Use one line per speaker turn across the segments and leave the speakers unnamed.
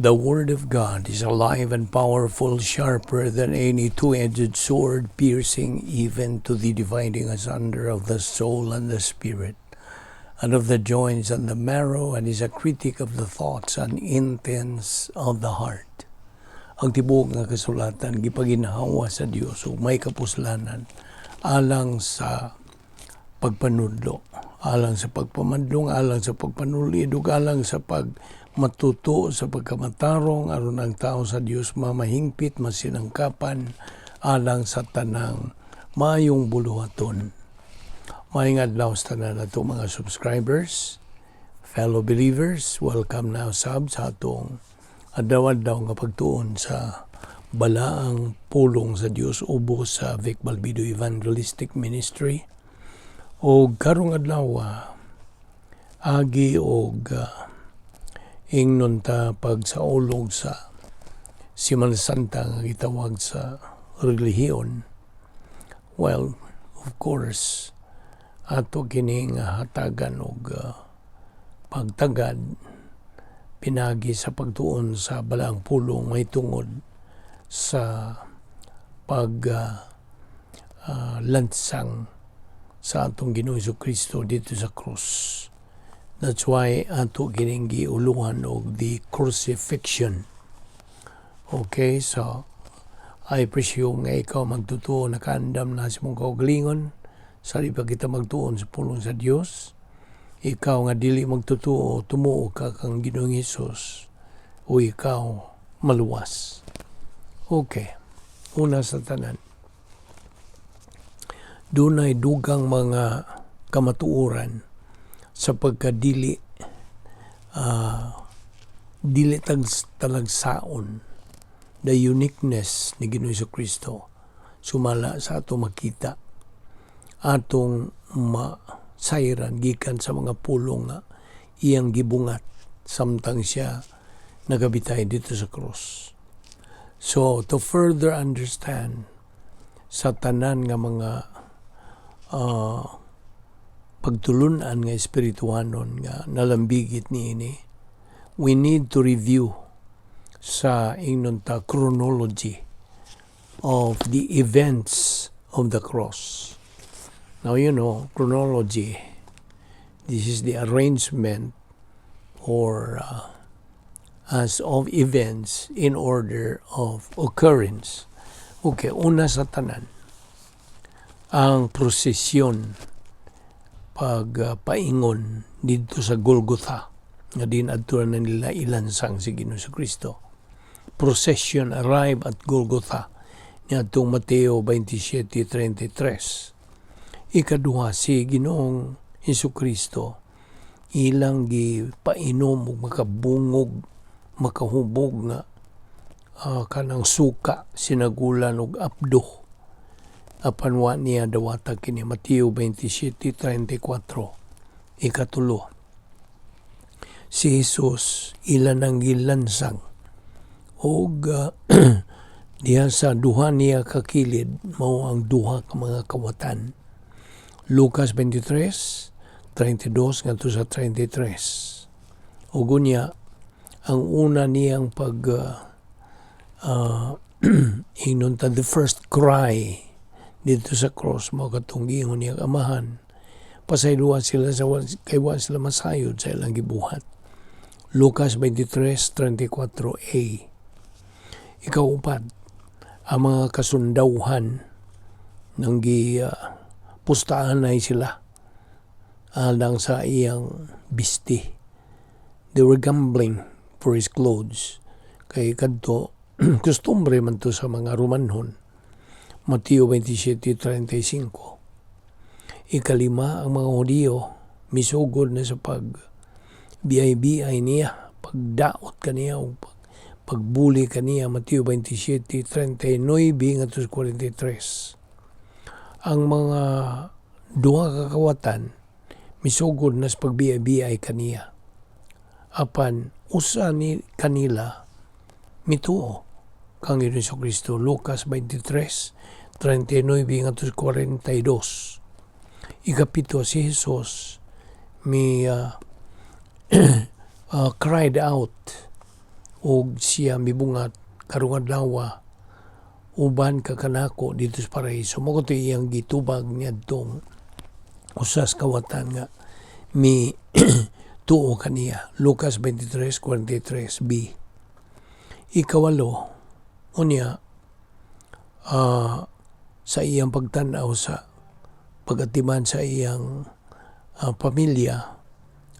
The Word of God is alive and powerful, sharper than any two-edged sword, piercing even to the dividing asunder of the soul and the spirit, and of the joints and the marrow, and is a critic of the thoughts and intents of the heart. Ang tibuok nga kasulatan gipaginhawa sa Dios ug may kapuslanan alang sa pagpanudlo, alang sa pagpamadlong, alang sa pagpanulid, ug alang sa pagmatuto sa pagkamatarong aron ang tao sa Dios mamahingpit, masinangkapan alang sa tanang maayong buluhaton. Maayong adlaw sa tanan nato mga subscribers, fellow believers, welcome now subs sa atong adlaw-adlaw nga pagtuon sa balaang pulong sa Dios ubos sa Balbido Evangelistic Ministry. O karong adlaw agi og ingnon ta pagsaulog sa Semana Santa nga gitawag sa relihiyon. Well, of course, ato kining hatagan og pagtagad pinagi sa pagtuon sa balaang pulong may tungod sa lansang sa atong Ginoo Kristo dito sa krus. That's why ato kining giuluhan og the Crucifixion. Okay, so I presume nga ikaw magtutuo nakaandam na sa mong kaugalingon sa pa kita magtuon sa pulong sa Dios. Ikaw nga dili magtutuo, tumuo ka kang Ginoong Hesus, o ikaw maluwas. Okay, una sa tanan. Dunay dugang mga kamatuoran sa pagkadili talagsaon the uniqueness ni Ginoong Kristo sumala sa ato makita atong masayran gikan sa mga pulong nga iyang gibungat samtang siya nagabitay dito sa krus. So to further understand sa tanan nga mga pagtulunan nga espirituhanon nga nalambigit niini, we need to review sa ingnon ta chronology of the events of the cross. Now, you know, chronology, this is the arrangement or as of events in order of occurrence. Okay, una sa tanan, ang prosesyon pagpaingon dito sa Golgotha nga dinadtuan na nila ilansang si Ginoo Kristo. Procession arrive at Golgotha niadtong Mateo 27:33. Ikaduha, si Ginoong Kristo ilang gipainom ug makabungog, makahubog nga kanang suka, sinagulan ug abdo. Apan wa niya dawata kini Mateo 27:34. Ikatulo, si Jesus ilan ang gilansang og diha sa duha niya kakilid mao ang duha ka mga kawatan. Lucas 23:32 ngadto sa 33. Ug unya ang una niyang hinunta the first cry dito sa cross mao katong giingon niyang amahan. Pasayloan sila sa kay wa sila masayod sa ilang gibuhat. Lucas 23:34a. Ikaupat, ang mga kasundawhan nang pustahan na sila alang sa iyang bisti. They were gambling for his clothes. Kay kadto kustombre man to sa mga Romanhon. Mateo 27:35. Ikalima, ang mga Hudiyo misugod na sa pag-biyay-biyay niya, pagdaot kaniya o pagbuli kaniya. Mateo 27:39 ngadto sa 43. Ang mga duha kakawatan misugod na sa pagbiyay-biyay kaniya. Apan usa ni kanila mituo kang Ginoo Kristo. Lucas 23:39 ngadto sa 42. Ikapito, si Jesus cried out ug siya mibungat karong adlaw uban ka kanako dito sa paraiso. Mao to iyang gitubag niadtong usas kawatan nga mi tuo kaniya. Lucas 23:43b. Ikawalo, unya sa iyang pagtan-aw sa pagatiman sa iyang pamilya,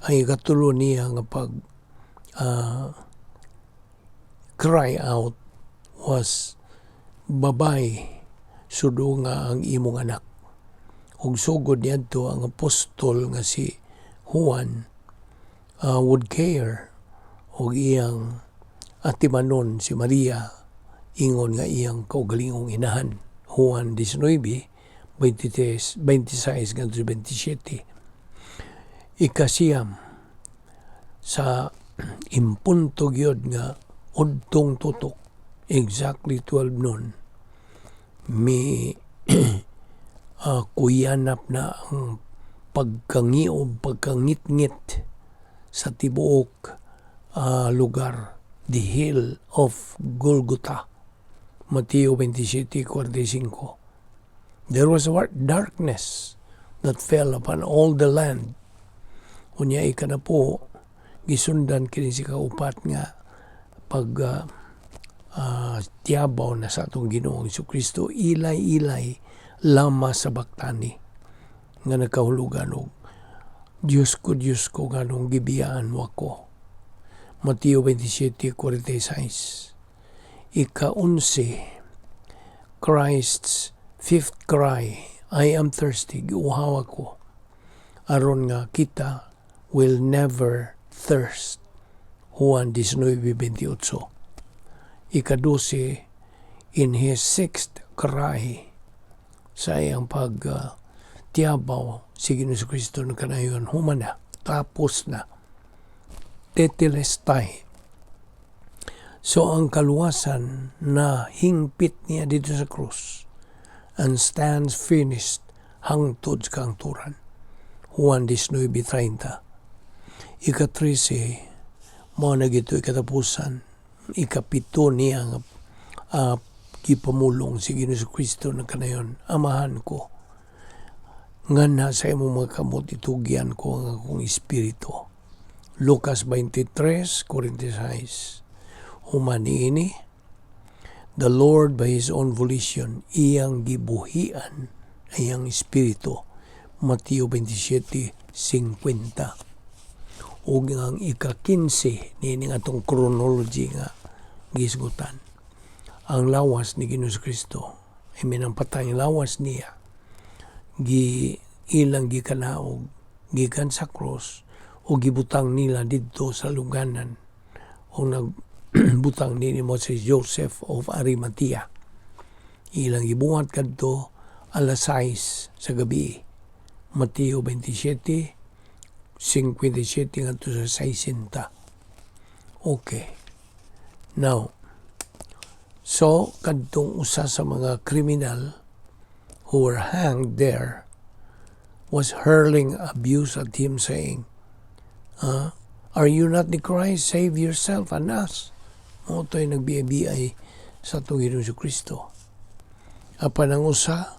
ang ikatulo niya nga pag cry out was, babay, sudo nga ang imong anak. Ug sugod niadto ang apostol nga si Juan would care og iyang atimanon si Maria ingon nga iyang kaugalingong inahan. Juan 19:26-27. Ikasiyam, sa impunto gyud nga udtong tutok, exactly 12 noon, mi kuyanap na ang pagkangiob, pagkangit-ngit sa tibuok lugar, the hill of Golgotha. Mateo 27:45. There was a darkness that fell upon all the land. Unya ika na po, gisundan kini si kaupat nga pag tiyabaw na sa atong Ginoong Jesucristo, ilay-ilay lama sa baktani nga nagkahulugan og Diyos ko ganong gibiyaan mo ako. Mateo 27:46. Ika-11, Christ's fifth cry, I am thirsty, giuhaw ako, aron nga kita will never thirst. Juan 19:28. Ika-12, in his sixth cry, sa iyang tiyabaw si Ginoong Jesucristo ng kanayon, humana, tapos na, tetelestai. So ang kaluwasan na hingpit niya dito sa krus and stands finished hangtod sa kangturan. Juan 19:30. Ika-13, mo na gito ikatapusan. Ikapito niya nga gipamulong si Ginoong Jesucristo ng kanayon, amahan ko, nga na sa imong mga kamot itugyan ko ang akong espiritu. Lucas 23:46. Humani ini, the Lord by His own volition, iyang gibuhian iyang espiritu. Mateo 27:50. Ug ang ika-15 nini nga itong chronology nga gisgutan. Ang lawas ni Ginoong Jesucristo, patay ang lawas niya, ilang gikanaog, gikan sa cross, o gibutang nila dito sa luganan, o nagbutang nini mo si Joseph of Arimathea. Ilang gibuhat kadto alas 6 sa gabi. Mateo 27:57 ngadto sa 60. Okay. Now, so kadtong usa sa mga kriminal who were hanged there was hurling abuse at him, saying, are you not the Christ? Save yourself and us. Mo to'y nagbiay sa itong Ginoong Jesucristo. Apan ang usa,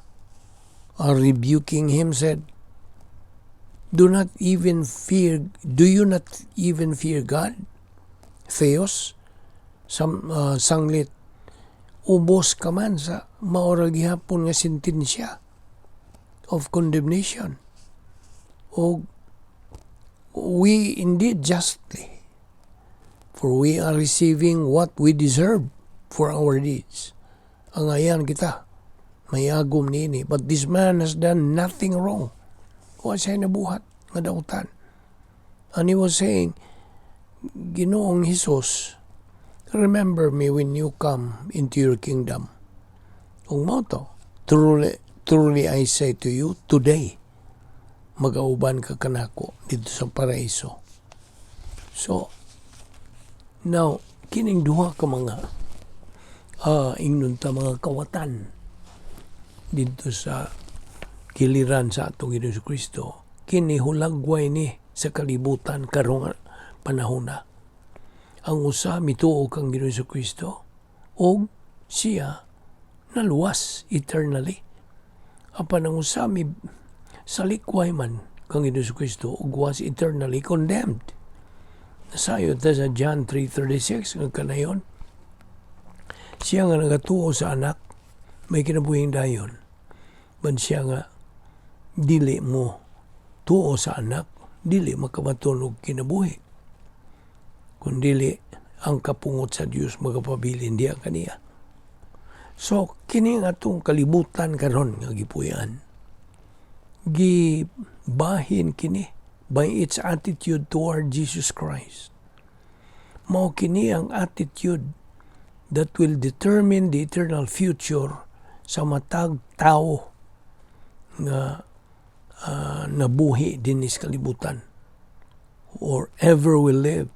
rebuking him, said, do you not even fear God? Theos, sanglit, ubos ka man sa maoral gihapon nga sentensya of condemnation. O we indeed justly, for we are receiving what we deserve for our deeds. Ang ayan kita, may agom nini, but this man has done nothing wrong. O siya nabuhat nga dautan. And he was saying, Ginoong Jesus, remember me when you come into your kingdom. Kung mo to, truly I say to you, today, mag-auban ka kanako dito sa paraiso. So, now, kining duha ka mga ingnon ta mga kawatan dito sa kiliran sa atong Ginoong Jesucristo, kini hulagway ni sa kalibutan karong panahon na. Ang usa mituo kang Ginoong Kristo o siya naluwas eternally. Apan ang usa mi salikway man kang Ginoong Kristo ug was eternally condemned. Nasayod ta sa John 3:36 ng kanayon. Siya nga nagatuo sa anak may kinabuhing dayon. Man siya nga dili mo tuo sa anak, dili makamatun og kinabuhi. Kung dili ang kapungot sa Dios magapabilin diya kaniya. So kini nga atong kalibutan karon nga gipuy-an. Gibahin kini by its attitude toward Jesus Christ. Mao kini ang attitude that will determine the eternal future sa matag tao nga nabuhi din is kalibutan or ever will live,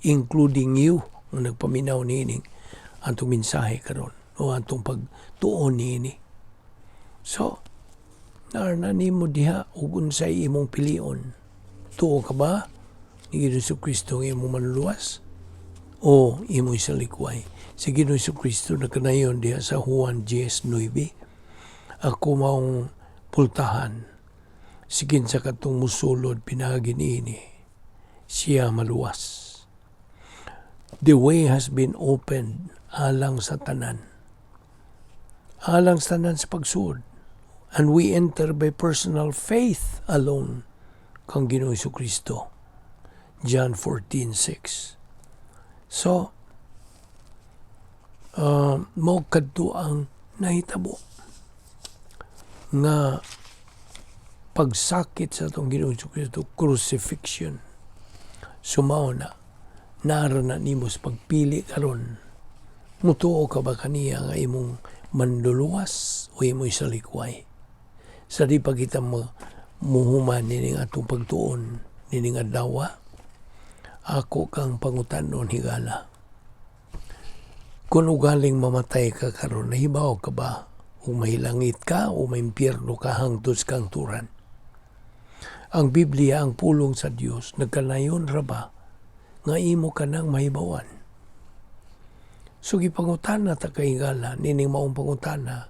including you nga nagpaminaw niining atong mensahe karon o atong pagtuon niini. So, narna nimo diha ug unsay imong pilion. Tuo ka ba ni Ginoong Kristo nga imong manluwas o imong salikway? Si Ginoong Kristo na kanayon diha sa Juan 10:9, ako maong pultahan, sigin sa katong musulod pinagin ini, siya maluwas. The way has been opened alang sa tanan. Alang sa tanan sa pagsuod. And we enter by personal faith alone kang Ginoong Kristo. John 14:6. So, mo kadto ang nahitabo nga pagsakit sa itong Ginoong Kristo, crucifixion. Sumaw na, narana nimo sa pagpili karon. Mutuo ka ba kaniya nga imong manduluwas o imong salikway? Sa di pa kita muhuman nining atong pagtuon, nining adlaw, ako kang pangutanon higala. Kung ugaling mamatay ka karon, nahibaw ka ba? O mahilangit ka o may impyerno ka hangtod kang turan? Ang Biblia, ang pulong sa Dios, nagkanayon ra ba nga imo ka nang mahibawan? So gipangutana ta kay higala, nining maong pangutana.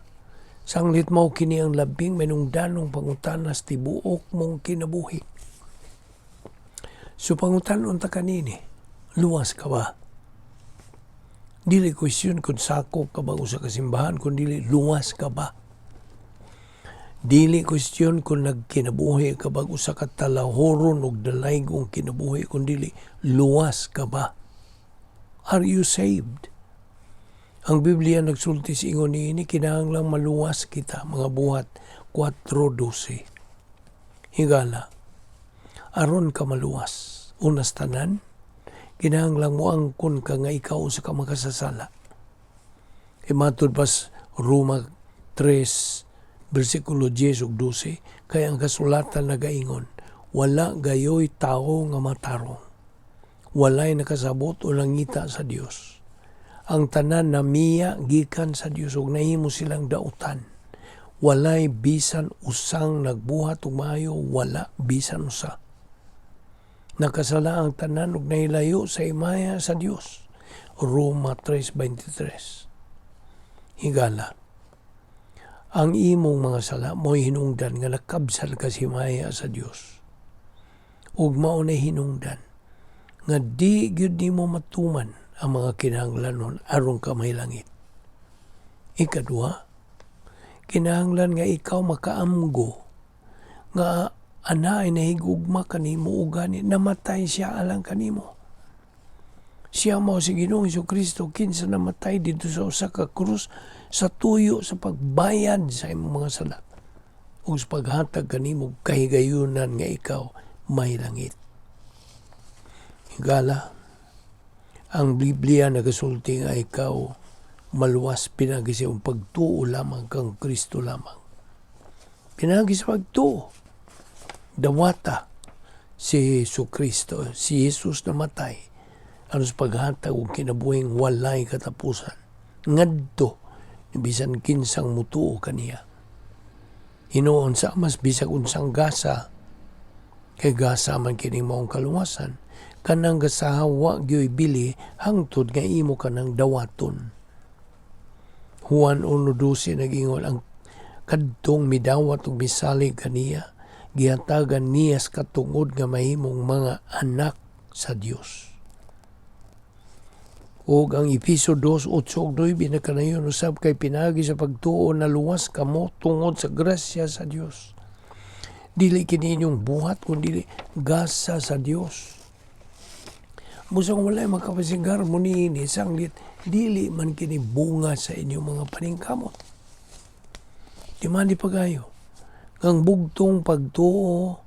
Sanglit mao kini ang labing manungdanong pangutana sa tibuok mong kinabuhi. So pangutanon ta kanini, luwas ka ba? Dili question kung sakop ka ba sa kasimbahan, kung dili luwas ka ba? Dili question kung nagkinabuhi ka ba sa katalahoron o dalaygong kinabuhi, kung dili luwas ka ba? Are you saved? Ang Biblia nagsulti sa ingon niini, kinahanglang maluwas kita, mga buhat 4:12. Higala, aron ka maluwas, unas tanan, kinahanglang mo angkon ka nga ikaw sa ka makasasala. Matod pas Roma 3, versikulo 10 ug 12, kaya ang kasulatan nagaingon, wala gayoy tao nga matarong. Walay nakasabot o langita sa Dios. Ang tanan na miya gikan sa Dios ug nahimo silang dautan. Walay bisan usang nagbuhat ug maayo, wala bisan usa. Nakasala ang tanan ug nahilayo sa imaya sa Dios. Roma 3:23. Higala, ang imong mga sala mo'y hinungdan nga nakabsal ka sa imaya sa Dios. Ug mao na hinungdan nga di gyud nimo matuman ang mga kinahanglanon aron ka mahilangit. Ikaduha, kinahanglan nga ikaw makaamgo nga ana ay nahigugma kanimo ug gani namatay siya alang kanimo. Siya mao si Ginoong Kristo kinsa namatay dito sa usa ka krus sa tuyo sa pagbayad sa imong mga sala ug sa paghatag kanimo kahigayunan nga ikaw mahilangit. Higala, ang Biblia nagasulti nga ikaw maluwas pinagi sa pagtuo lamang kang Kristo lamang. Pinagi sa pagtuo. Dawata si Kristo, si Jesus namatay. Ano sa paghatag o kinabuhing walay katapusan. Ngadto, bisan kinsang mutuo kaniya. Hinoon sa mas bisag unsang gasa, kay gasa man kining maong kaluwasan. kanang gasahawa gyoy bili hangtod nga imo kanang dawaton. Juan 1:12 nag-ingon, ang kadtong midawat ug misalig kaniya gihatagan niya sa katungod nga mahimong mga anak sa Dios. Og ang Efeso 2:8-9 nakanayon usab kay pinagi sa pagtuo na luwas kamo tungod sa grasya sa Dios. Dili kini inyong buhat kundi gasa sa Dios. Busang walay makapasigar mo niini sanglit, dili man kini bunga sa inyong mga paningkamot. Di man di pagayo. Ang bugtong pagtuo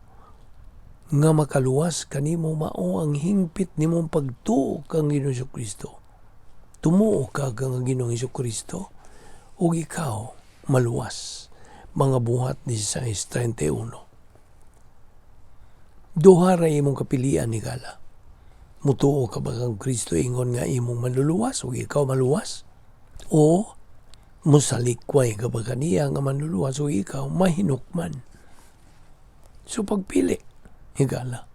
nga makaluwas kanimo mao ang hingpit nimong pagtuo kang Ginoong Hesukristo. Tumuo ka kang Ginoong Hesukristo ug ikaw maluwas. Mga buhat 16:31. Duha ra imong kapilian ni gala. Mutuo ka ba kang Kristo ingon nga imong maluluwas ug ikaw maluwas? O musalikway ka ba kaniya nga manluluwas ug ikaw mahinukman? So pagpili, higala.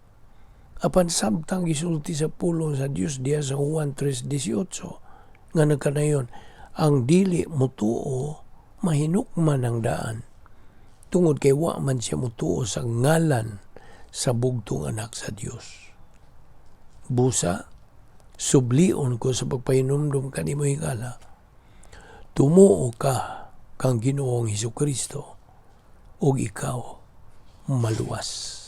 Apan samtang gisulti sa pulong sa Dios diya sa Juan 3:18 nga nagkanayon, ang dili mutuo mahinukman ang daan. Tungod kay wa man siya mutuo sa ngalan sa bugtong anak sa Dios. Busa, sublion ko sa pagpahinumdum kanimo higala. Tumuo ka kang Ginoong Hesukristo ug ikaw maluwas.